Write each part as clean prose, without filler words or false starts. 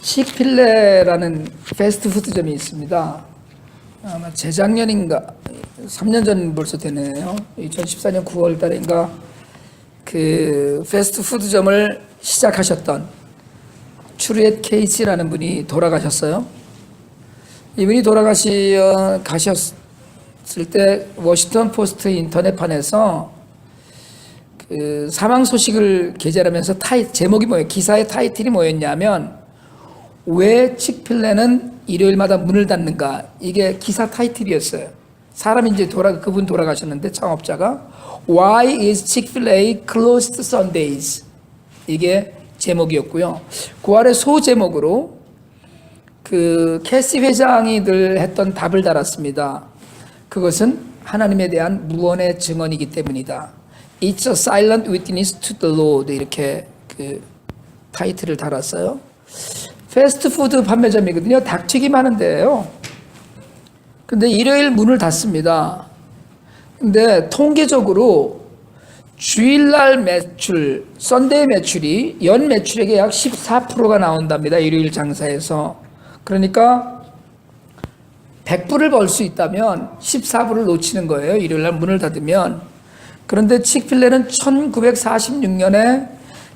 칙필레라는 패스트푸드점이 있습니다. 아마 재작년인가 3년 전 벌써 되네요. 2014년 9월 달인가 그 패스트푸드점을 시작하셨던 추리엣 케이시라는 분이 돌아가셨어요. 이분이 가셨을 때 워싱턴 포스트 인터넷판에서 그 사망 소식을 게재하면서 제목이 뭐예요? 기사의 타이틀이 뭐였냐면 왜 칙필레는 일요일마다 문을 닫는가? 이게 기사 타이틀이었어요. 사람이 이제 그분 돌아가셨는데 창업자가 Why is Chick-fil-A closed Sundays? 이게 제목이었고요. 그 아래 소제목으로 그 캐시 회장이 늘 했던 답을 달았습니다. 그것은 하나님에 대한 무언의 증언이기 때문이다. It's a silent witness to the Lord. 이렇게 그 타이틀을 달았어요. 패스트푸드 판매점이거든요. 닭튀김 하는 데예요. 근데 일요일 문을 닫습니다. 근데 통계적으로 주일날 매출, 썬데이 매출이 연 매출액의 약 14%가 나온답니다. 일요일 장사에서. 그러니까 100불을 벌 수 있다면 14불을 놓치는 거예요. 일요일날 문을 닫으면. 그런데 칙필레는 1946년에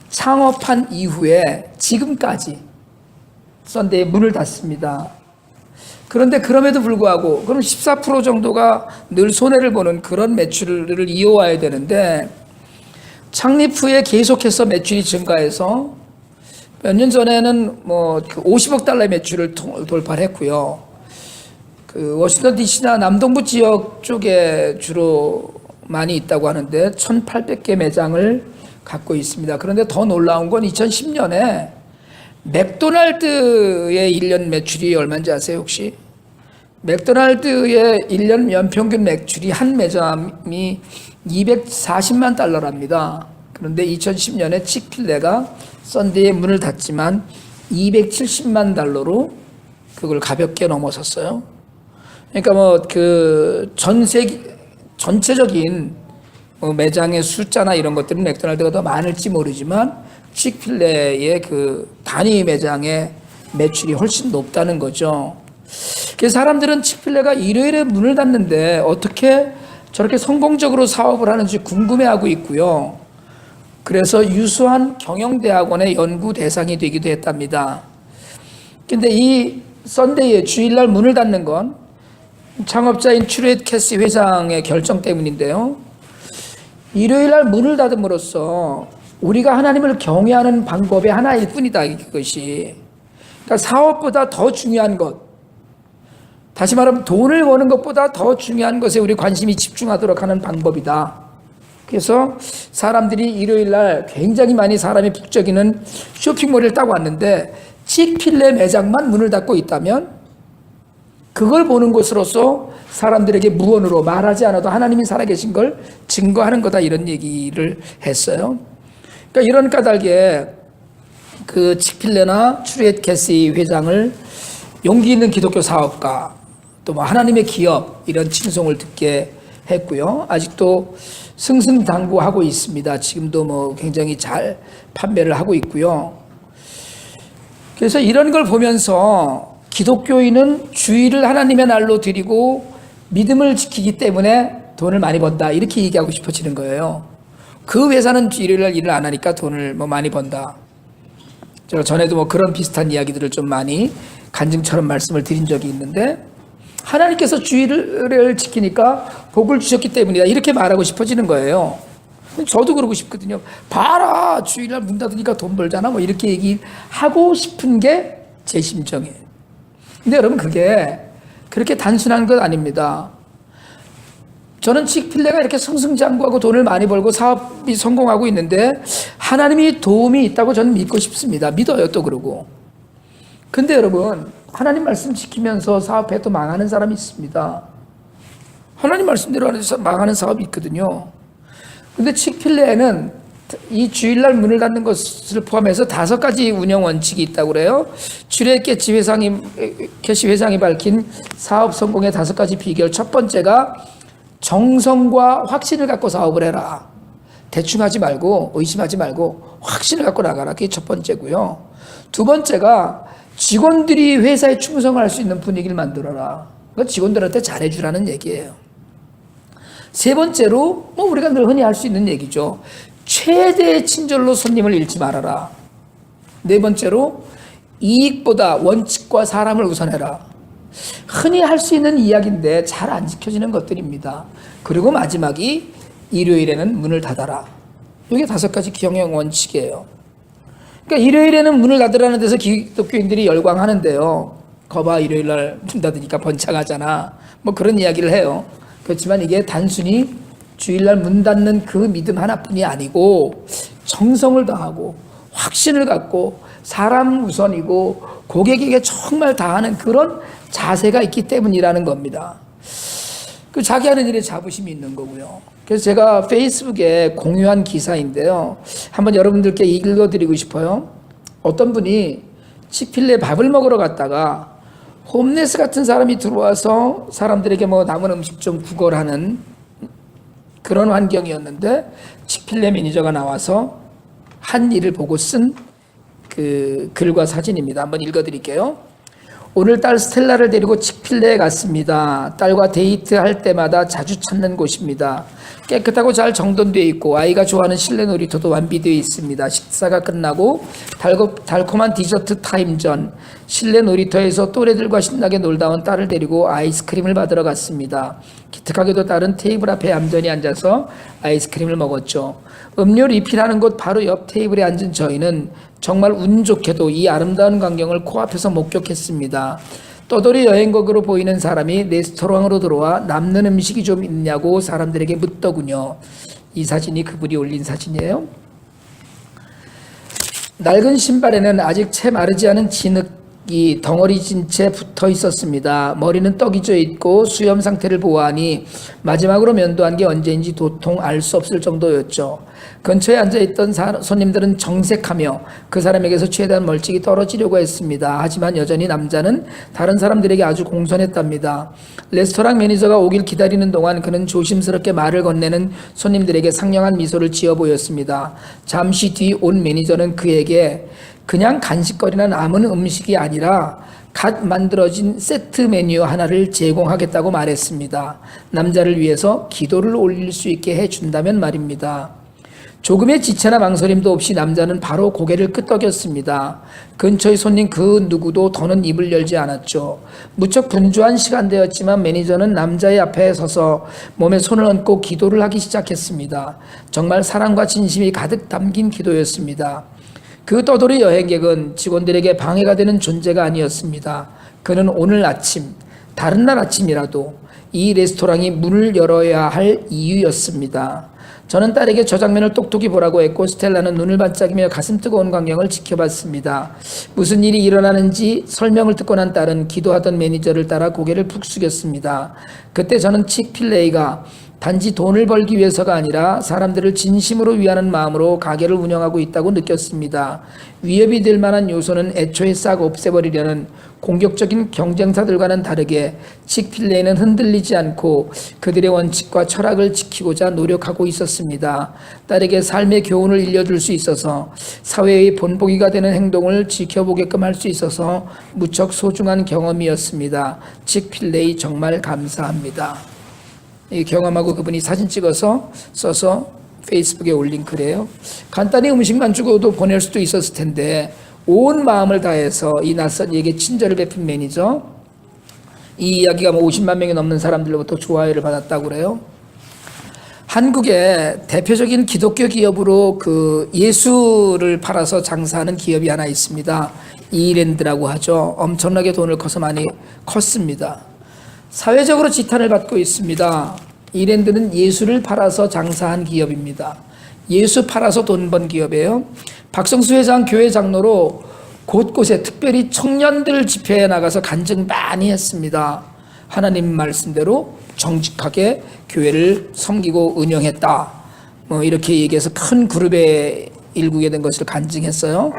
창업한 이후에 지금까지 썬데이 문을 닫습니다. 그런데 그럼에도 불구하고 그럼 14% 정도가 늘 손해를 보는 그런 매출을 이어와야 되는데 창립 후에 계속해서 매출이 증가해서 몇 년 전에는 뭐 50억 달러의 매출을 돌파를 했고요. 그 워싱턴 DC나 남동부 지역 쪽에 주로 많이 있다고 하는데 1,800개 매장을 갖고 있습니다. 그런데 더 놀라운 건 2010년에 맥도날드의 1년 매출이 얼마인지 아세요 혹시? 맥도날드의 1년 연평균 매출이 한 매장이 240만 달러랍니다. 그런데 2010년에 칙필레가 썬데이에 문을 닫지만 270만 달러로 그걸 가볍게 넘어섰어요. 그러니까 뭐 그 전체적인 매장의 숫자나 이런 것들은 맥도날드가 더 많을지 모르지만 칙필레의 그 단위 매장의 매출이 훨씬 높다는 거죠. 그래서 사람들은 칙필레가 일요일에 문을 닫는데 어떻게 저렇게 성공적으로 사업을 하는지 궁금해하고 있고요. 그래서 유수한 경영대학원의 연구 대상이 되기도 했답니다. 근데 이 썬데이에 주일날 문을 닫는 건 창업자인 추리엣 캐시 회장의 결정 때문인데요. 일요일날 문을 닫음으로써 우리가 하나님을 경외하는 방법의 하나일 뿐이다. 그것이. 그러니까 사업보다 더 중요한 것, 다시 말하면 돈을 버는 것보다 더 중요한 것에 우리 관심이 집중하도록 하는 방법이다. 그래서 사람들이 일요일날 굉장히 많이 사람이 북적이는 쇼핑몰을 따고 왔는데 칙필레 매장만 문을 닫고 있다면 그걸 보는 것으로서 사람들에게 무언으로 말하지 않아도 하나님이 살아계신 걸 증거하는 거다 이런 얘기를 했어요. 그러니까 이런 까닭에 그 칙필레나 추리엣 캐시 회장을 용기 있는 기독교 사업가 또 뭐 하나님의 기업 이런 칭송을 듣게 했고요. 아직도 승승장구하고 있습니다. 지금도 뭐 굉장히 잘 판매를 하고 있고요. 그래서 이런 걸 보면서 기독교인은 주일을 하나님의 날로 드리고 믿음을 지키기 때문에 돈을 많이 번다 이렇게 얘기하고 싶어지는 거예요. 그 회사는 일요일날 일을 안 하니까 돈을 뭐 많이 번다. 제가 전에도 뭐 그런 비슷한 이야기들을 좀 많이 간증처럼 말씀을 드린 적이 있는데 하나님께서 주일을 지키니까 복을 주셨기 때문이다 이렇게 말하고 싶어지는 거예요. 저도 그러고 싶거든요. 봐라 주일날 문 닫으니까 돈 벌잖아 뭐 이렇게 얘기하고 싶은 게 제 심정이에요. 근데 여러분 그게 그렇게 단순한 것 아닙니다. 저는 칙필레가 이렇게 승승장구하고 돈을 많이 벌고 사업이 성공하고 있는데 하나님이 도움이 있다고 저는 믿고 싶습니다. 믿어요 또 그러고. 근데 여러분 하나님 말씀 지키면서 사업해도 망하는 사람이 있습니다. 하나님 말씀대로 망하는 사업이 있거든요. 근데 칙필레에는 이 주일날 문을 닫는 것을 포함해서 5가지 운영 원칙이 있다고 그래요. 추리엣 캐시 회장이 밝힌 사업 성공의 5가지 비결. 첫 번째가 정성과 확신을 갖고 사업을 해라. 대충 하지 말고 의심하지 말고 확신을 갖고 나가라. 그게 첫 번째고요. 두 번째가 직원들이 회사에 충성할 수 있는 분위기를 만들어라. 그러니까 직원들한테 잘해주라는 얘기예요. 세 번째로 우리가 늘 흔히 할 수 있는 얘기죠. 최대의 친절로 손님을 잃지 말아라. 네 번째로 이익보다 원칙과 사람을 우선해라. 흔히 할 수 있는 이야기인데 잘 안 지켜지는 것들입니다. 그리고 마지막이 일요일에는 문을 닫아라. 이게 5가지 경영 원칙이에요. 그러니까 일요일에는 문을 닫으라는 데서 기독교인들이 열광하는데요. 거봐, 일요일날 문 닫으니까 번창하잖아. 그런 이야기를 해요. 그렇지만 이게 단순히 주일날 문 닫는 그 믿음 하나뿐이 아니고 정성을 다하고 확신을 갖고 사람 우선이고 고객에게 정말 다하는 그런 자세가 있기 때문이라는 겁니다. 그 자기 하는 일에 자부심이 있는 거고요. 그래서 제가 페이스북에 공유한 기사인데요. 한번 여러분들께 읽어드리고 싶어요. 어떤 분이 치필레 밥을 먹으러 갔다가 홈레스 같은 사람이 들어와서 사람들에게 남은 음식 좀 구걸하는 그런 환경이었는데 치필레 매니저가 나와서 한 일을 보고 쓴 그 글과 사진입니다. 한번 읽어드릴게요. 오늘 딸 스텔라를 데리고 치필레에 갔습니다. 딸과 데이트할 때마다 자주 찾는 곳입니다. 깨끗하고 잘 정돈되어 있고 아이가 좋아하는 실내 놀이터도 완비되어 있습니다. 식사가 끝나고 달콤한 디저트 타임 전 실내 놀이터에서 또래들과 신나게 놀다 온 딸을 데리고 아이스크림을 받으러 갔습니다. 기특하게도 딸은 테이블 앞에 얌전히 앉아서 아이스크림을 먹었죠. 음료 리필하는 곳 바로 옆 테이블에 앉은 저희는 정말 운 좋게도 이 아름다운 광경을 코앞에서 목격했습니다. 떠돌이 여행객으로 보이는 사람이 레스토랑으로 들어와 남는 음식이 좀 있냐고 사람들에게 묻더군요. 이 사진이 그분이 올린 사진이에요. 낡은 신발에는 아직 채 마르지 않은 진흙이 덩어리진 채 붙어 있었습니다. 머리는 떡이 져 있고 수염 상태를 보아하니 마지막으로 면도한 게 언제인지 도통 알 수 없을 정도였죠. 근처에 앉아있던 손님들은 정색하며 그 사람에게서 최대한 멀찍이 떨어지려고 했습니다. 하지만 여전히 남자는 다른 사람들에게 아주 공손했답니다. 레스토랑 매니저가 오길 기다리는 동안 그는 조심스럽게 말을 건네는 손님들에게 상냥한 미소를 지어 보였습니다. 잠시 뒤 온 매니저는 그에게 그냥 간식거리나 남은 음식이 아니라 갓 만들어진 세트 메뉴 하나를 제공하겠다고 말했습니다. 남자를 위해서 기도를 올릴 수 있게 해준다면 말입니다. 조금의 지체나 망설임도 없이 남자는 바로 고개를 끄덕였습니다. 근처의 손님 그 누구도 더는 입을 열지 않았죠. 무척 분주한 시간대였지만 매니저는 남자의 앞에 서서 몸에 손을 얹고 기도를 하기 시작했습니다. 정말 사랑과 진심이 가득 담긴 기도였습니다. 그 떠돌이 여행객은 직원들에게 방해가 되는 존재가 아니었습니다. 그는 오늘 아침, 다른 날 아침이라도 이 레스토랑이 문을 열어야 할 이유였습니다. 저는 딸에게 저 장면을 똑똑히 보라고 했고 스텔라는 눈을 반짝이며 가슴 뜨거운 광경을 지켜봤습니다. 무슨 일이 일어나는지 설명을 듣고 난 딸은 기도하던 매니저를 따라 고개를 푹 숙였습니다. 그때 저는 치필레이가 단지 돈을 벌기 위해서가 아니라 사람들을 진심으로 위하는 마음으로 가게를 운영하고 있다고 느꼈습니다. 위협이 될 만한 요소는 애초에 싹 없애버리려는 공격적인 경쟁사들과는 다르게 치필레이는 흔들리지 않고 그들의 원칙과 철학을 지키고자 노력하고 있었습니다. 딸에게 삶의 교훈을 일려줄 수 있어서 사회의 본보기가 되는 행동을 지켜보게끔 할 수 있어서 무척 소중한 경험이었습니다. 치필레이 정말 감사합니다. 이 경험하고 그분이 사진 찍어서 써서 페이스북에 올린 글이에요. 간단히 음식만 주고도 보낼 수도 있었을 텐데 온 마음을 다해서 이 낯선 이에게 친절을 베푼 매니저, 이 이야기가 50만 명이 넘는 사람들로부터 좋아요를 받았다고 그래요. 한국의 대표적인 기독교 기업으로 그 예수를 팔아서 장사하는 기업이 하나 있습니다. 이랜드라고 하죠. 엄청나게 돈을 커서 많이 컸습니다. 사회적으로 지탄을 받고 있습니다. 이랜드는 예수를 팔아서 장사한 기업입니다. 예수 팔아서 돈 번 기업이에요. 박성수 회장 교회 장로로 곳곳에 특별히 청년들 집회에 나가서 간증 많이 했습니다. 하나님 말씀대로 정직하게 교회를 섬기고 운영했다. 이렇게 얘기해서 큰 그룹에 일구게 된 것을 간증했어요.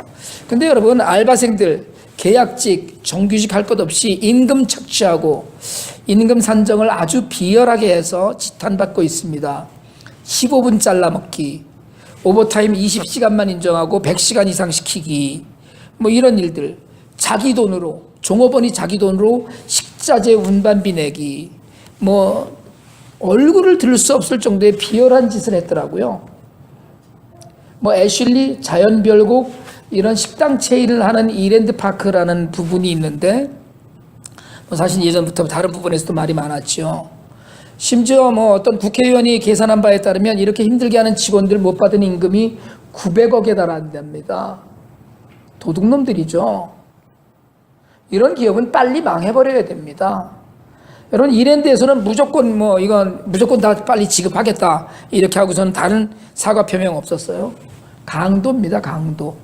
근데 여러분, 알바생들 계약직, 정규직 할 것 없이 임금 착취하고 임금 산정을 아주 비열하게 해서 지탄받고 있습니다. 15분 잘라먹기, 오버타임 20시간만 인정하고 100시간 이상 시키기, 이런 일들. 자기 돈으로, 종업원이 자기 돈으로 식자재 운반비 내기, 뭐 얼굴을 들 수 없을 정도의 비열한 짓을 했더라고요. 뭐 애슐리 자연별곡 이런 식당 체인을 하는 이랜드 파크라는 부분이 있는데, 뭐 사실 예전부터 다른 부분에서도 말이 많았죠. 심지어 뭐 어떤 국회의원이 계산한 바에 따르면 이렇게 힘들게 하는 직원들 못 받은 임금이 900억에 달한답니다. 도둑놈들이죠. 이런 기업은 빨리 망해버려야 됩니다. 여러분, 이랜드에서는 무조건 이건 무조건 다 빨리 지급하겠다 이렇게 하고서는 다른 사과 표명 없었어요. 강도입니다. 강도.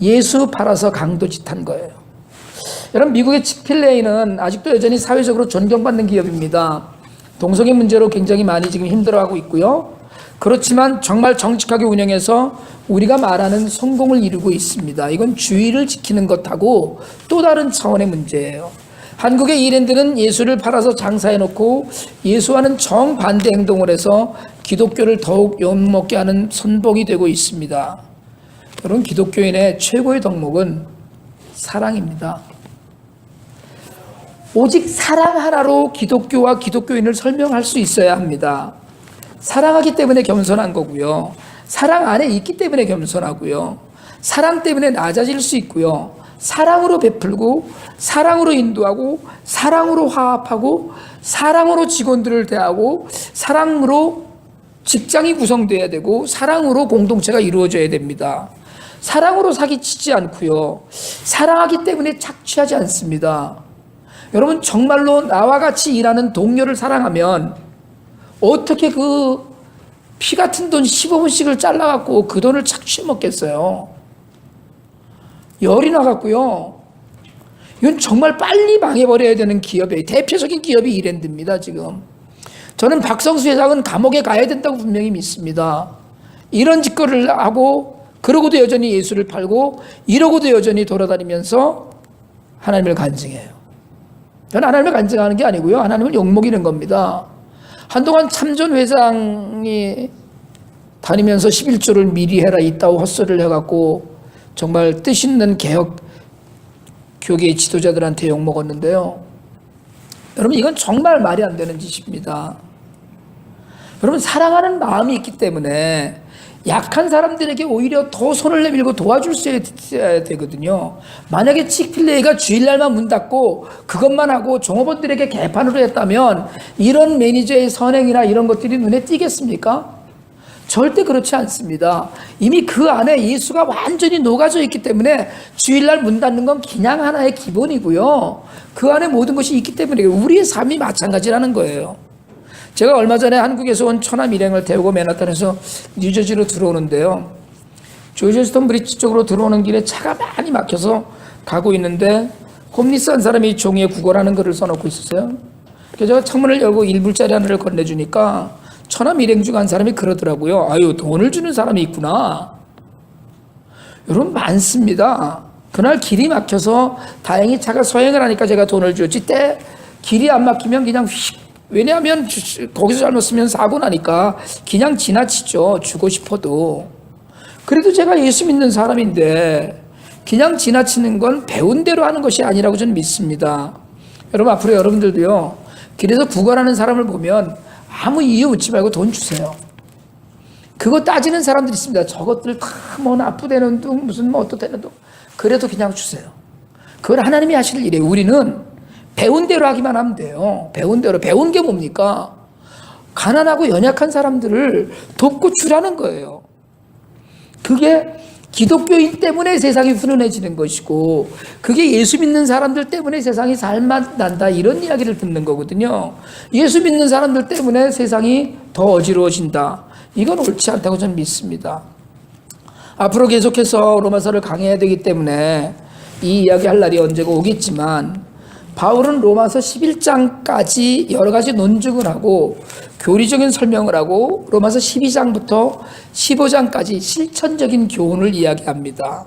예수 팔아서 강도짓 한 거예요. 여러분, 미국의 칙필레이는 아직도 여전히 사회적으로 존경받는 기업입니다. 동성애 문제로 굉장히 많이 지금 힘들어하고 있고요. 그렇지만 정말 정직하게 운영해서 우리가 말하는 성공을 이루고 있습니다. 이건 주의를 지키는 것하고 또 다른 차원의 문제예요. 한국의 이랜드는 예수를 팔아서 장사해놓고 예수와는 정반대 행동을 해서 기독교를 더욱 욕먹게 하는 선봉이 되고 있습니다. 여러분, 기독교인의 최고의 덕목은 사랑입니다. 오직 사랑 하나로 기독교와 기독교인을 설명할 수 있어야 합니다. 사랑하기 때문에 겸손한 거고요. 사랑 안에 있기 때문에 겸손하고요. 사랑 때문에 낮아질 수 있고요. 사랑으로 베풀고, 사랑으로 인도하고, 사랑으로 화합하고, 사랑으로 직원들을 대하고, 사랑으로 직장이 구성돼야 되고, 사랑으로 공동체가 이루어져야 됩니다. 사랑으로 사기치지 않고요. 사랑하기 때문에 착취하지 않습니다. 여러분, 정말로 나와 같이 일하는 동료를 사랑하면 어떻게 그 피 같은 돈 15분씩을 잘라갖고 그 돈을 착취해 먹겠어요? 열이 나갖고요. 이건 정말 빨리 망해버려야 되는 기업이에요. 대표적인 기업이 이랜드입니다, 지금. 저는 박성수 회장은 감옥에 가야 된다고 분명히 믿습니다. 이런 짓거리를 하고, 그러고도 여전히 예수를 팔고, 이러고도 여전히 돌아다니면서 하나님을 간증해요. 저는 하나님을 간증하는 게 아니고요. 하나님을 욕먹이는 겁니다. 한동안 참전 회장이 다니면서 11조를 미리 해라 이따고 헛소리를 해갖고 정말 뜻있는 개혁 교계의 지도자들한테 욕먹었는데요. 여러분, 이건 정말 말이 안 되는 짓입니다. 여러분, 사랑하는 마음이 있기 때문에 약한 사람들에게 오히려 더 손을 내밀고 도와줄 수 있어야 되거든요. 만약에 칙필레이가 주일날만 문 닫고 그것만 하고 종업원들에게 개판으로 했다면 이런 매니저의 선행이나 이런 것들이 눈에 띄겠습니까? 절대 그렇지 않습니다. 이미 그 안에 예수가 완전히 녹아져 있기 때문에 주일날 문 닫는 건 그냥 하나의 기본이고요. 그 안에 모든 것이 있기 때문에 우리의 삶이 마찬가지라는 거예요. 제가 얼마 전에 한국에서 온 처남 일행을 태우고 맨하탄에서 뉴저지로 들어오는데요. 조지스톤 브리지 쪽으로 들어오는 길에 차가 많이 막혀서 가고 있는데 홈리스한 사람이 종이에 구걸하는 글을 써놓고 있었어요. 그래서 제가 창문을 열고 1불짜리 하나를 건네주니까 처남 일행 중 한 사람이 그러더라고요. 아유, 돈을 주는 사람이 있구나. 여러분, 많습니다. 그날 길이 막혀서 다행히 차가 서행을 하니까 제가 돈을 줬지, 때 길이 안 막히면 그냥 휙, 왜냐하면 거기서 잘못쓰면 사고 나니까 그냥 지나치죠. 주고 싶어도. 그래도 제가 예수 믿는 사람인데 그냥 지나치는 건 배운 대로 하는 것이 아니라고 저는 믿습니다. 여러분, 앞으로 여러분들도요, 길에서 구걸하는 사람을 보면 아무 이유 묻지 말고 돈 주세요. 그거 따지는 사람들이 있습니다. 저것들 다 뭐 나쁘다는 둥, 무슨 뭐 어떻다는 둥. 그래도 그냥 주세요. 그걸 하나님이 하실 일이에요. 우리는 배운 대로 하기만 하면 돼요. 배운 대로. 배운 게 뭡니까? 가난하고 연약한 사람들을 돕고 주라는 거예요. 그게 기독교인 때문에 세상이 훈훈해지는 것이고, 그게 예수 믿는 사람들 때문에 세상이 살맛 난다, 이런 이야기를 듣는 거거든요. 예수 믿는 사람들 때문에 세상이 더 어지러워진다, 이건 옳지 않다고 저는 믿습니다. 앞으로 계속해서 로마서를 강해야 되기 때문에 이 이야기 할 날이 언제가 오겠지만, 바울은 로마서 11장까지 여러 가지 논증을 하고 교리적인 설명을 하고 로마서 12장부터 15장까지 실천적인 교훈을 이야기합니다.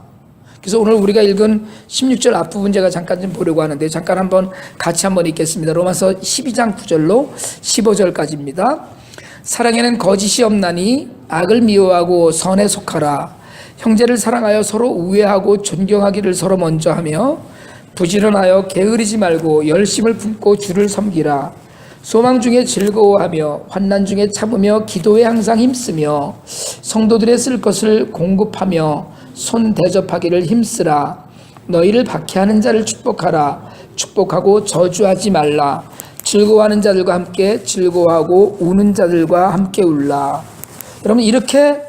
그래서 오늘 우리가 읽은 16절 앞부분 제가 잠깐 좀 보려고 하는데, 잠깐 한번 같이 한번 읽겠습니다. 로마서 12장 9절로 15절까지입니다. 사랑에는 거짓이 없나니 악을 미워하고 선에 속하라. 형제를 사랑하여 서로 우애하고 존경하기를 서로 먼저 하며 부지런하여 게으르지 말고 열심을 품고 주를 섬기라. 소망 중에 즐거워하며 환난 중에 참으며 기도에 항상 힘쓰며 성도들의 쓸 것을 공급하며 손 대접하기를 힘쓰라. 너희를 박해하는 자를 축복하라. 축복하고 저주하지 말라. 즐거워하는 자들과 함께 즐거워하고 우는 자들과 함께 울라. 여러분, 이렇게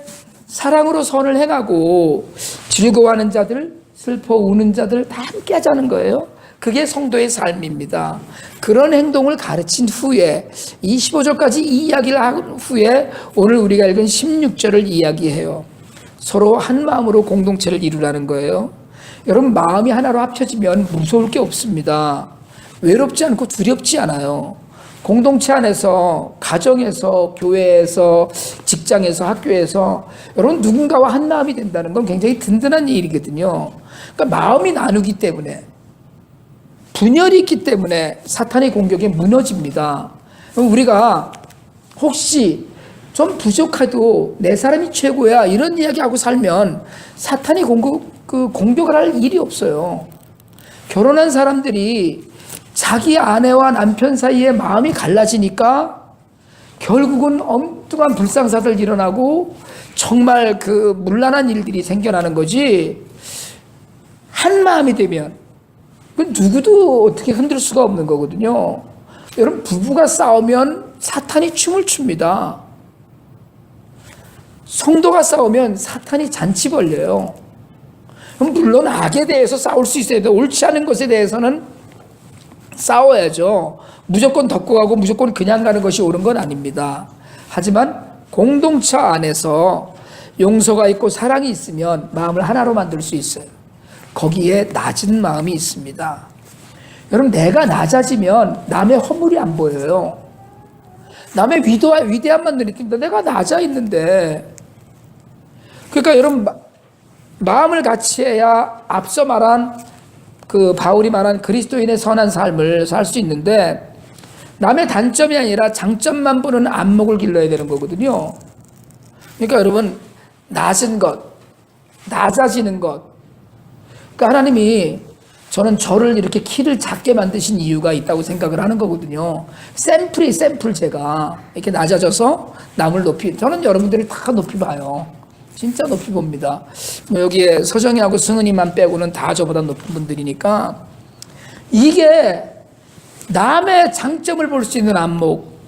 사랑으로 선을 행하고 즐거워하는 자들, 슬퍼 우는 자들 다 함께 하자는 거예요. 그게 성도의 삶입니다. 그런 행동을 가르친 후에 이 15절까지 이 이야기를 한 후에 오늘 우리가 읽은 16절을 이야기해요. 서로 한 마음으로 공동체를 이루라는 거예요. 여러분, 마음이 하나로 합쳐지면 무서울 게 없습니다. 외롭지 않고 두렵지 않아요. 공동체 안에서, 가정에서, 교회에서, 직장에서, 학교에서 여러분 누군가와 한 마음이 된다는 건 굉장히 든든한 일이거든요. 그러니까 마음이 나누기 때문에, 분열이 있기 때문에 사탄의 공격에 무너집니다. 우리가 혹시 좀 부족해도 내 사람이 최고야 이런 이야기하고 살면 사탄이 공격을 할 일이 없어요. 결혼한 사람들이 자기 아내와 남편 사이에 마음이 갈라지니까 결국은 엉뚱한 불상사들 일어나고 정말 그 문란한 일들이 생겨나는 거지. 한 마음이 되면 그 누구도 어떻게 흔들 수가 없는 거거든요. 여러분, 부부가 싸우면 사탄이 춤을 춥니다. 성도가 싸우면 사탄이 잔치 벌려요. 물론 악에 대해서 싸울 수 있어야 돼. 옳지 않은 것에 대해서는 싸워야죠. 무조건 덮고 가고 무조건 그냥 가는 것이 옳은 건 아닙니다. 하지만 공동체 안에서 용서가 있고 사랑이 있으면 마음을 하나로 만들 수 있어요. 거기에 낮은 마음이 있습니다. 여러분, 내가 낮아지면 남의 허물이 안 보여요. 남의 위대함만 느낀다. 내가 낮아 있는데. 그러니까 여러분, 마음을 같이 해야 앞서 말한 그 바울이 말한 그리스도인의 선한 삶을 살 수 있는데, 남의 단점이 아니라 장점만 보는 안목을 길러야 되는 거거든요. 그러니까 여러분, 낮은 것, 낮아지는 것. 그러니까 하나님이 저를 이렇게 키를 작게 만드신 이유가 있다고 생각을 하는 거거든요. 샘플 제가 이렇게 낮아져서 남을 저는 여러분들을 다 높이 봐요. 진짜 높이 봅니다. 뭐 여기에 서정이하고 승은이만 빼고는 다 저보다 높은 분들이니까 이게 남의 장점을 볼 수 있는 안목,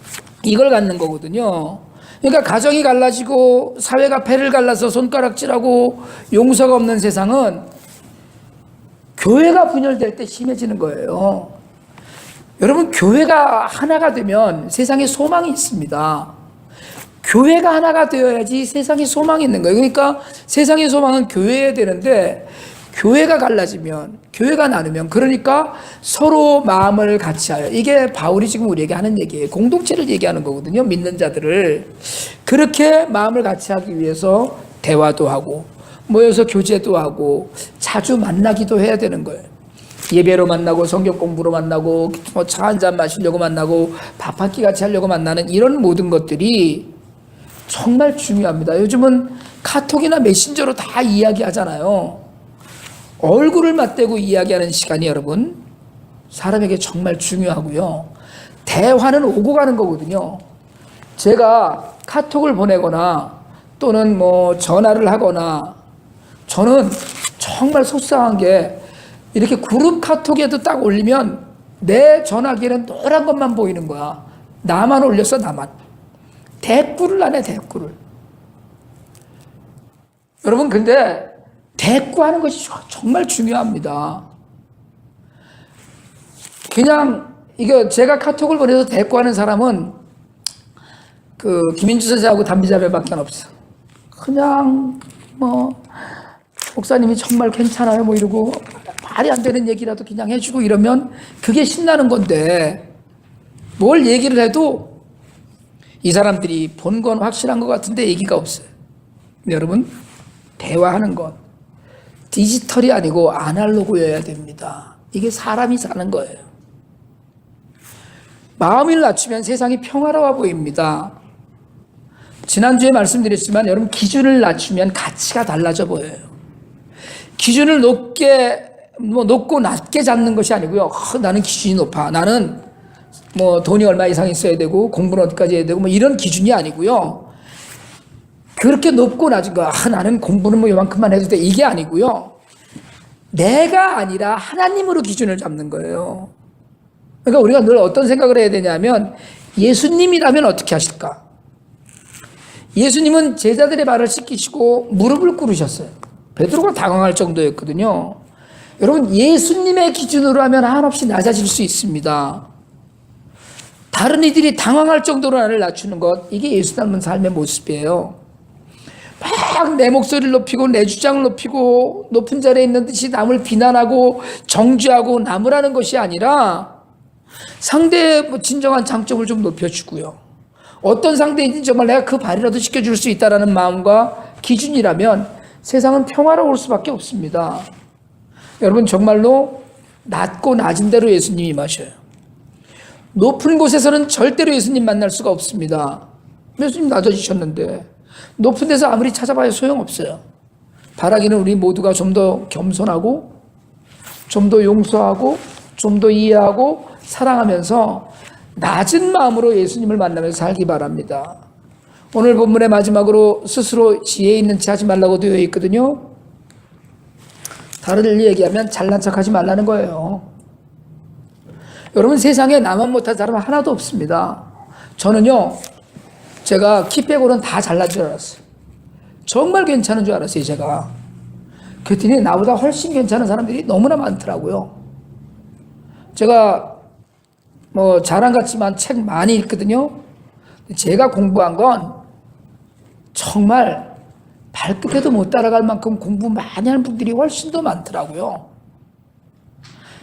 이걸 갖는 거거든요. 그러니까 가정이 갈라지고 사회가 패를 갈라서 손가락질하고 용서가 없는 세상은 교회가 분열될 때 심해지는 거예요. 여러분, 교회가 하나가 되면 세상에 소망이 있습니다. 교회가 하나가 되어야지 세상에 소망이 있는 거예요. 그러니까 세상의 소망은 교회에 되는데 교회가 갈라지면, 교회가 나누면, 그러니까 서로 마음을 같이 하여, 이게 바울이 지금 우리에게 하는 얘기예요. 공동체를 얘기하는 거거든요. 믿는 자들을. 그렇게 마음을 같이 하기 위해서 대화도 하고 모여서 교제도 하고 자주 만나기도 해야 되는 거예요. 예배로 만나고 성경 공부로 만나고 뭐 차 한잔 마시려고 만나고 밥 한 끼 같이 하려고 만나는 이런 모든 것들이 정말 중요합니다. 요즘은 카톡이나 메신저로 다 이야기하잖아요. 얼굴을 맞대고 이야기하는 시간이 여러분 사람에게 정말 중요하고요. 대화는 오고 가는 거거든요. 제가 카톡을 보내거나 또는 뭐 전화를 하거나, 저는 정말 속상한 게 이렇게 그룹 카톡에도 딱 올리면 내 전화기에는 노란 것만 보이는 거야. 나만 올렸어, 나만. 대꾸를 안 해, 대꾸를. 여러분, 근데 대꾸하는 것이 정말 중요합니다. 그냥 이거 제가 카톡을 보내서 대꾸하는 사람은 그 김인주 선생하고 담비자매밖에 없어. 그냥 뭐 목사님이 정말 괜찮아요 뭐 이러고 말이 안 되는 얘기라도 그냥 해주고 이러면 그게 신나는 건데, 뭘 얘기를 해도 이 사람들이 본 건 확실한 것 같은데 얘기가 없어요. 근데 여러분, 대화하는 건 디지털이 아니고 아날로그여야 됩니다. 이게 사람이 사는 거예요. 마음을 낮추면 세상이 평화로워 보입니다. 지난주에 말씀드렸지만 여러분, 기준을 낮추면 가치가 달라져 보여요. 기준을 높게 뭐 높고 낮게 잡는 것이 아니고요. 나는 기준이 높아. 나는 뭐 돈이 얼마 이상 있어야 되고 공부는 어디까지 해야 되고 뭐 이런 기준이 아니고요. 그렇게 높고 낮은 거, 나는 공부는 뭐 요만큼만 해도 돼. 이게 아니고요. 내가 아니라 하나님으로 기준을 잡는 거예요. 그러니까 우리가 늘 어떤 생각을 해야 되냐면 예수님이라면 어떻게 하실까? 예수님은 제자들의 발을 씻기시고 무릎을 꿇으셨어요. 베드로가 당황할 정도였거든요. 여러분, 예수님의 기준으로 하면 한없이 낮아질 수 있습니다. 다른 이들이 당황할 정도로 나를 낮추는 것, 이게 예수 닮은 삶의 모습이에요. 막 내 목소리를 높이고 내 주장을 높이고 높은 자리에 있는 듯이 남을 비난하고 정죄하고 나무라는 것이 아니라 상대의 진정한 장점을 좀 높여주고요. 어떤 상대인지 정말 내가 그 발이라도 지켜줄 수 있다는 마음과 기준이라면 세상은 평화로울 수밖에 없습니다. 여러분, 정말로 낮고 낮은 대로 예수님이 임하셔요. 높은 곳에서는 절대로 예수님 만날 수가 없습니다. 예수님 낮아지셨는데 높은 데서 아무리 찾아봐야 소용없어요. 바라기는 우리 모두가 좀 더 겸손하고 좀 더 용서하고 좀 더 이해하고 사랑하면서 낮은 마음으로 예수님을 만나면서 살기 바랍니다. 오늘 본문의 마지막으로 스스로 지혜 있는 체 하지 말라고 되어 있거든요. 다른 얘기하면 잘난 척하지 말라는 거예요. 여러분, 세상에 나만 못한 사람은 하나도 없습니다. 저는요, 제가 키 빼고는 다 잘난 줄 알았어요. 정말 괜찮은 줄 알았어요, 제가. 그랬더니 나보다 훨씬 괜찮은 사람들이 너무나 많더라고요. 제가 뭐 자랑 같지만 책 많이 읽거든요. 제가 공부한 건 정말 발끝에도 못 따라갈 만큼 공부 많이 하는 분들이 훨씬 더 많더라고요.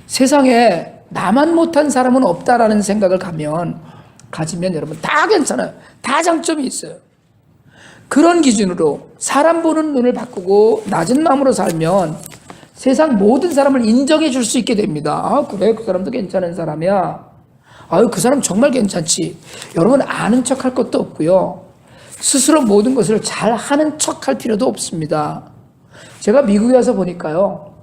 세상에 나만 못한 사람은 없다라는 생각을 가지면 여러분 다 괜찮아요. 다 장점이 있어요. 그런 기준으로 사람 보는 눈을 바꾸고 낮은 마음으로 살면 세상 모든 사람을 인정해 줄 수 있게 됩니다. 그래, 그 사람도 괜찮은 사람이야. 그 사람 정말 괜찮지. 여러분, 아는 척 할 것도 없고요. 스스로 모든 것을 잘 하는 척 할 필요도 없습니다. 제가 미국에 와서 보니까요,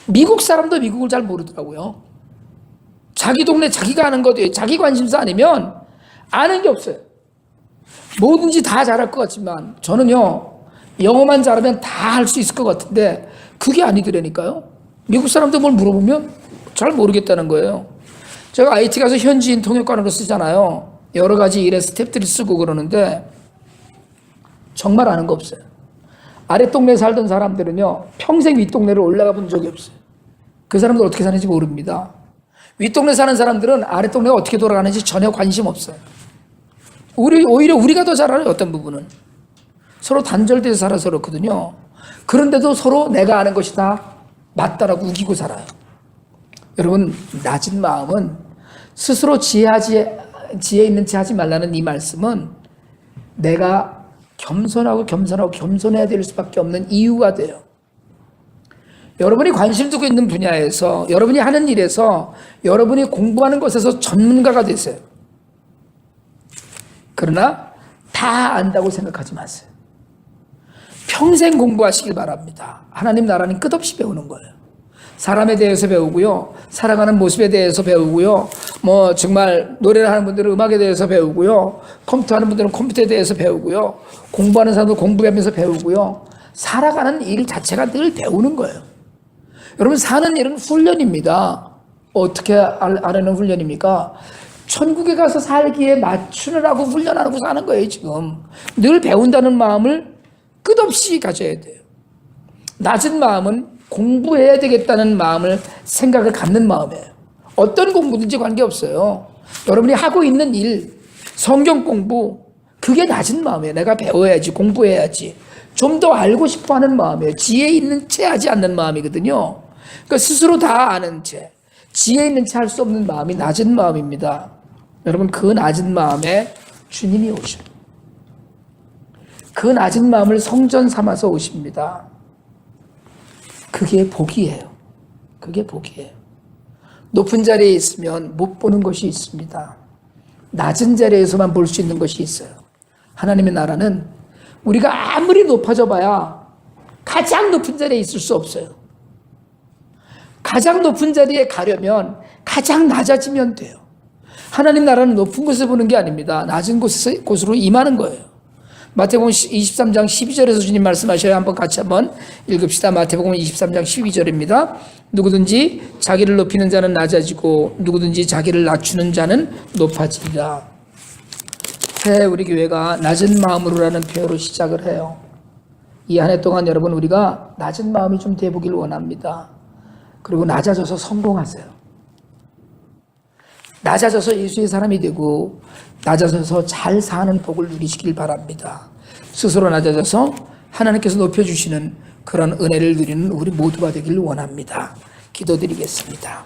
미국 사람도 미국을 잘 모르더라고요. 자기 동네 자기가 아는 것도 자기 관심사 아니면 아는 게 없어요. 뭐든지 다 잘할 것 같지만 저는요, 영어만 잘하면 다 할 수 있을 것 같은데 그게 아니더라니까요. 미국 사람들 뭘 물어보면 잘 모르겠다는 거예요. 제가 IT 가서 현지인 통역관으로 쓰잖아요. 여러 가지 일에 스텝들이 쓰고 그러는데 정말 아는 거 없어요. 아래 동네에 살던 사람들은요, 평생 윗동네를 올라가 본 적이 없어요. 그 사람들 어떻게 사는지 모릅니다. 윗동네 사는 사람들은 아래 동네가 어떻게 돌아가는지 전혀 관심 없어요. 오히려 우리가 더 잘 알아요. 어떤 부분은 서로 단절돼서 살아서 그렇거든요. 그런데도 서로 내가 아는 것이 다 맞다라고 우기고 살아요. 여러분, 낮은 마음은 스스로 지혜 있는 체 하지 말라는 이 말씀은 내가 겸손해야 될 수밖에 없는 이유가 돼요. 여러분이 관심 두고 있는 분야에서, 여러분이 하는 일에서, 여러분이 공부하는 것에서 전문가가 되세요. 그러나 다 안다고 생각하지 마세요. 평생 공부하시길 바랍니다. 하나님 나라는 끝없이 배우는 거예요. 사람에 대해서 배우고요, 살아가는 모습에 대해서 배우고요, 뭐 정말 노래를 하는 분들은 음악에 대해서 배우고요, 컴퓨터 하는 분들은 컴퓨터에 대해서 배우고요, 공부하는 사람도 공부하면서 배우고요, 살아가는 일 자체가 늘 배우는 거예요. 여러분, 사는 일은 훈련입니다. 어떻게 알아내는 훈련입니까? 천국에 가서 살기에 맞추느라고 훈련하고 사는 거예요. 지금 늘 배운다는 마음을 끝없이 가져야 돼요. 낮은 마음은 공부해야 되겠다는 생각을 갖는 마음이에요. 어떤 공부든지 관계없어요. 여러분이 하고 있는 일, 성경 공부, 그게 낮은 마음이에요. 내가 배워야지, 공부해야지, 좀 더 알고 싶어 하는 마음이에요. 지혜 있는 채 하지 않는 마음이거든요. 그러니까 스스로 다 아는 채, 지혜 있는 채 할 수 없는 마음이 낮은 마음입니다. 여러분, 그 낮은 마음에 주님이 오셔요. 그 낮은 마음을 성전 삼아서 오십니다. 그게 복이에요. 그게 복이에요. 높은 자리에 있으면 못 보는 것이 있습니다. 낮은 자리에서만 볼 수 있는 것이 있어요. 하나님의 나라는 우리가 아무리 높아져 봐야 가장 높은 자리에 있을 수 없어요. 가장 높은 자리에 가려면 가장 낮아지면 돼요. 하나님 나라는 높은 곳에서 보는 게 아닙니다. 낮은 곳으로 임하는 거예요. 마태복음 23장 12절에서 주님 말씀하셔요. 한번 같이 한번 읽읍시다. 마태복음 23장 12절입니다. 누구든지 자기를 높이는 자는 낮아지고 누구든지 자기를 낮추는 자는 높아지리라. 우리 교회가 낮은 마음으로라는 표현으로 시작을 해요. 이 한 해 동안 여러분 우리가 낮은 마음이 좀 돼보길 원합니다. 그리고 낮아져서 성공하세요. 낮아져서 예수의 사람이 되고 낮아져서 잘 사는 복을 누리시길 바랍니다. 스스로 낮아져서 하나님께서 높여주시는 그런 은혜를 누리는 우리 모두가 되기를 원합니다. 기도드리겠습니다.